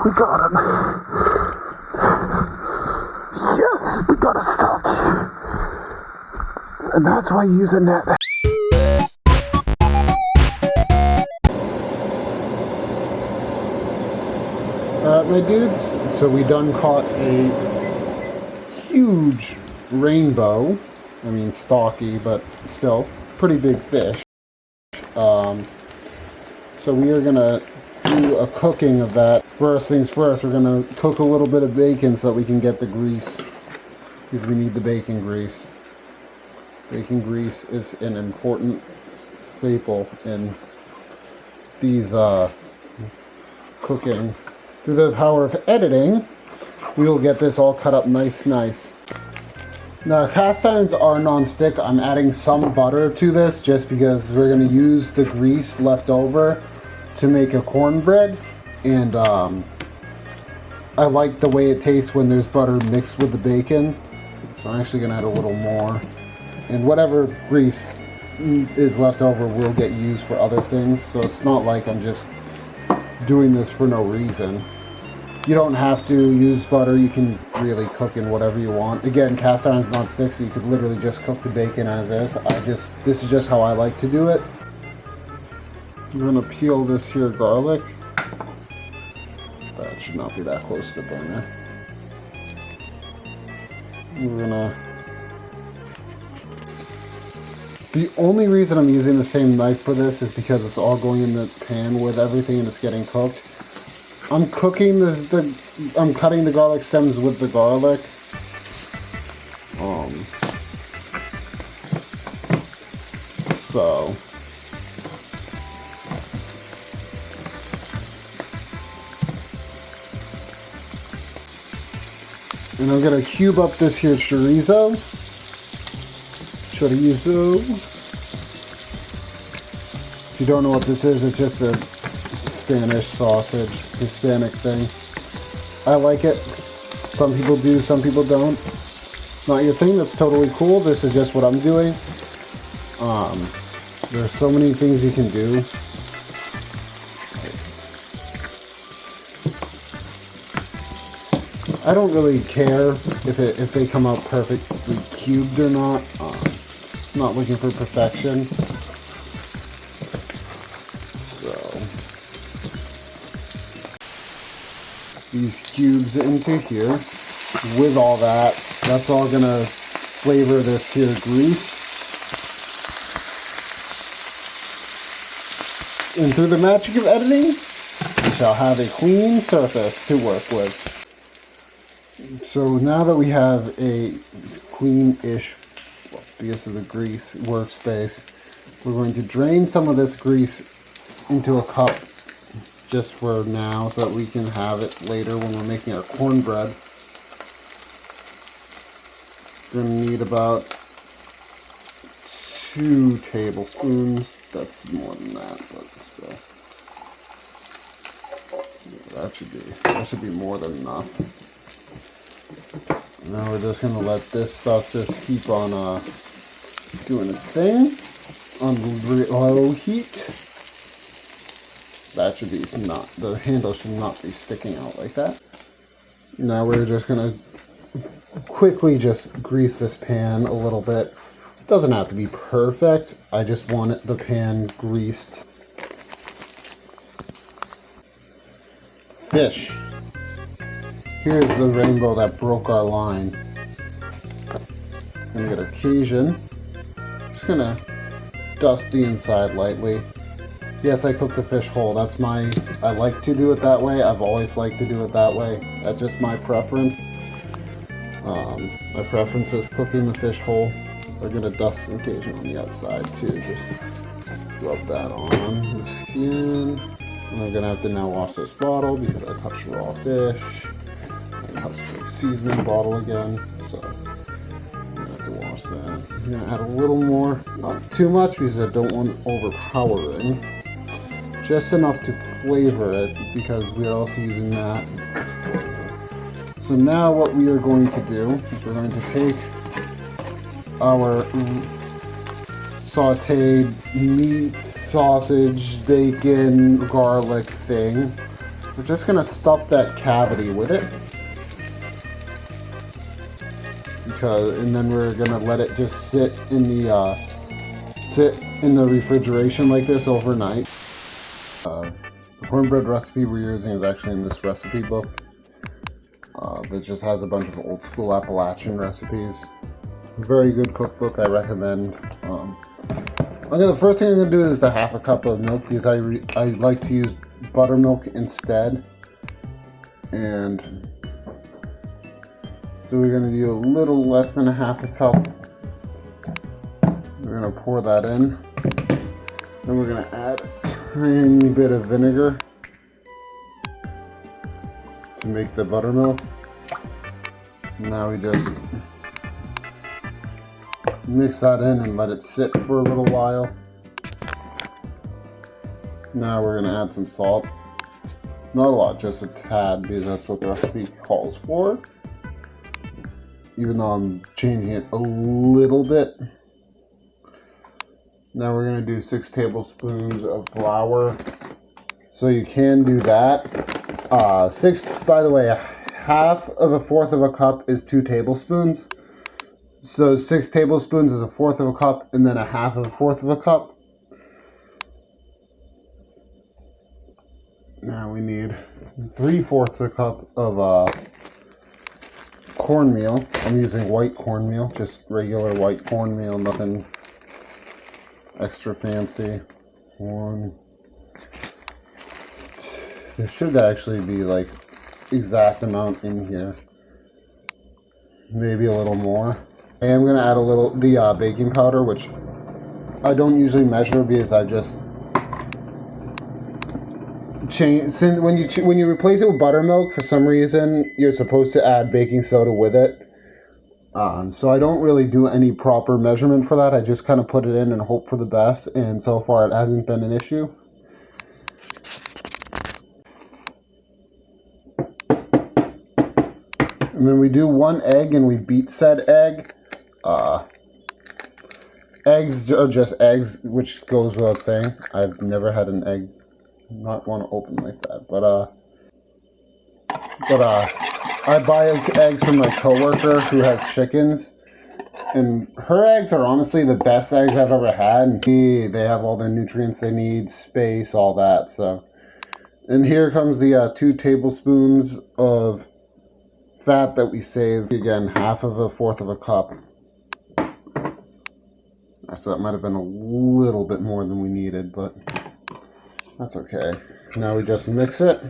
We got him. Yes, we got a stuck. And that's why you use a net. Alright, my dudes, so we done caught a huge rainbow. I mean, stocky, but still pretty big fish. So we are gonna do a cooking of that. First things first, we're gonna cook a little bit of bacon so that we can get the grease, because we need the bacon grease. Bacon grease is an important staple in these cooking. Through the power of editing, we will get this all cut up nice. Now, cast irons are non-stick. I'm adding some butter to this just because we're going to use the grease left over to make a cornbread, and I like the way it tastes when there's butter mixed with the bacon, so I'm actually going to add a little more, and whatever grease is left over will get used for other things, so it's not like I'm just doing this for no reason. You don't have to use butter. You can really cook in whatever you want. Again, cast iron's not stick, so you could literally just cook the bacon as is. This is just how I like to do it. I'm gonna peel this here garlic. That should not be that close to the burner. The only reason I'm using the same knife for this is because it's all going in the pan with everything and it's getting cooked. I'm cooking I'm cutting the garlic stems with the garlic. And I'm gonna cube up this here chorizo. If you don't know what this is, it's just a Spanish sausage, Hispanic thing. I like it. Some people do, some people don't. Not your thing, that's totally cool. This is just what I'm doing. There's so many things you can do. I don't really care if they come out perfectly cubed or not. I'm not looking for perfection. So these cubes into here with all that. That's all gonna flavor this here grease. And through the magic of editing, we shall have a clean surface to work with. So now that we have a clean-ish, well, because of the grease workspace, we're going to drain some of this grease into a cup just for now so that we can have it later when we're making our cornbread. We're going to need about 2 tablespoons. That's more than that, but still. Yeah, that should be more than enough. Now we're just going to let this stuff just keep on doing its thing on low heat. That should be the handle should not be sticking out like that. Now we're just going to quickly just grease this pan a little bit. It doesn't have to be perfect. I just want the pan greased. Fish. Here's the rainbow that broke our line. I'm gonna get a Cajun. Just gonna dust the inside lightly. Yes, I cook the fish whole. I like to do it that way. I've always liked to do it that way. That's just my preference. My preference is cooking the fish whole. We're gonna dust some Cajun on the outside too. Just rub that on the skin. And I'm gonna have to now wash this bottle because I touched raw fish. seasoning bottle again, so I'm gonna have to wash that. I'm gonna add a little more, not too much because I don't want it overpowering. Just enough to flavor it because we are also using that. So now what we are going to do is we're going to take our sauteed meat, sausage, bacon, garlic thing. We're just gonna stuff that cavity with it. And then we're gonna let it just sit in the refrigeration like this overnight. The cornbread recipe we're using is actually in this recipe book that just has a bunch of old school Appalachian recipes. Very good cookbook, I recommend. The first thing I'm going to do is the half a cup of milk because I like to use buttermilk instead. And so we're going to do a little less than a half a cup. We're going to pour that in. Then we're going to add a tiny bit of vinegar to make the buttermilk. Now we just mix that in and let it sit for a little while. Now we're going to add some salt. Not a lot, just a tad, because that's what the recipe calls for. Even though I'm changing it a little bit. Now we're going to do 6 tablespoons of flour. So you can do that. By the way, half of a fourth of a cup is 2 tablespoons. So 6 tablespoons is a fourth of a cup, and then a half of a fourth of a cup. Now we need 3/4 a cup of cornmeal. I'm using white cornmeal, just regular white cornmeal, nothing extra fancy. There should actually be like exact amount in here. Maybe a little more. And I'm going to add a little baking powder, which I don't usually measure because I just change. Since when you replace it with buttermilk, for some reason you're supposed to add baking soda with it. So I don't really do any proper measurement for that. I just kind of put it in and hope for the best. And so far it hasn't been an issue. And then we do 1 egg and we beat said egg. Eggs are just eggs, which goes without saying. I've never had an egg not want to open like that, but I buy eggs from my coworker who has chickens, and her eggs are honestly the best eggs I've ever had. They have all the nutrients they need, space, all that. So, and here comes the 2 tablespoons of fat that we saved. Again, half of a fourth of a cup. So that might have been a little bit more than we needed, but that's okay. Now we just mix it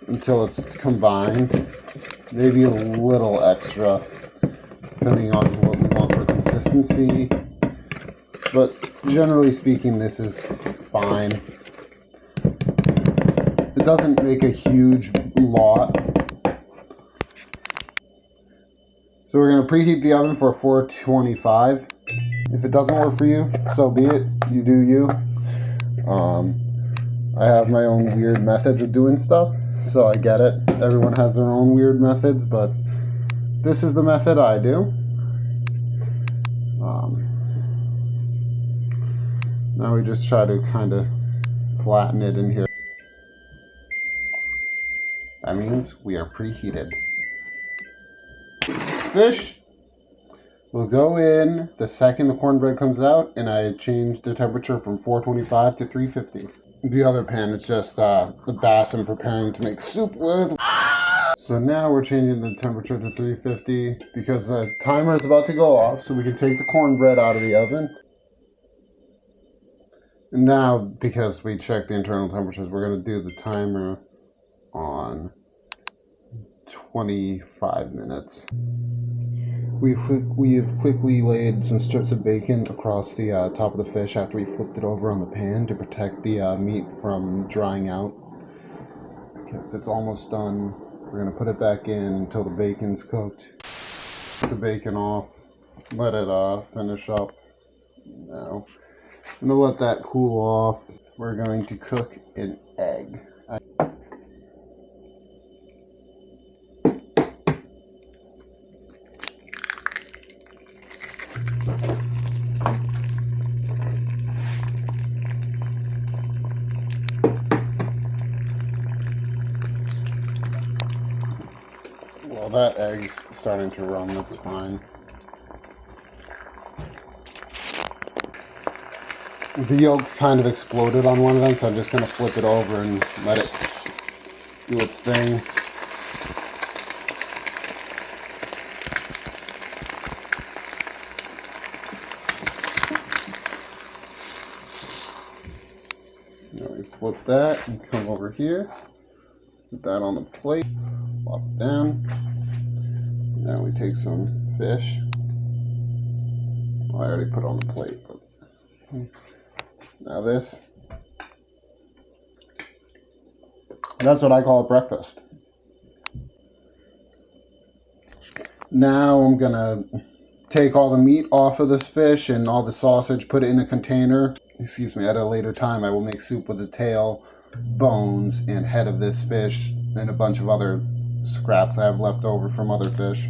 until it's combined. Maybe a little extra, depending on what we want for consistency. But generally speaking, this is fine. It doesn't make a huge lot. So we're going to preheat the oven for 425. If it doesn't work for you, so be it. You do you. I have my own weird methods of doing stuff, so I get it. Everyone has their own weird methods, but this is the method I do. Now we just try to kind of flatten it in here. That means we are preheated. Fish will go in the second the cornbread comes out, and I change the temperature from 425 to 350. The other pan is just the bass I'm preparing to make soup with. So now we're changing the temperature to 350 because the timer is about to go off, so we can take the cornbread out of the oven. And now, because we checked the internal temperatures, we're going to do the timer on 25 minutes. We have quickly laid some strips of bacon across the top of the fish after we flipped it over on the pan to protect the meat from drying out, because it's almost done We're going to put it back in until the bacon's cooked. Put the bacon off, let it finish up. Now, I'm going to let that cool off. We're going to cook an egg. Well, that egg's starting to run, that's fine. The yolk kind of exploded on one of them, so I'm just going to flip it over and let it do its thing. Now we flip that and come over here. Put that on the plate. Plop it down. Now we take some fish. Well, I already put it on the plate, but now this. That's what I call a breakfast. Now I'm gonna take all the meat off of this fish and all the sausage, put it in a container. Excuse me, at a later time I will make soup with the tail, bones, and head of this fish and a bunch of other scraps I have left over from other fish.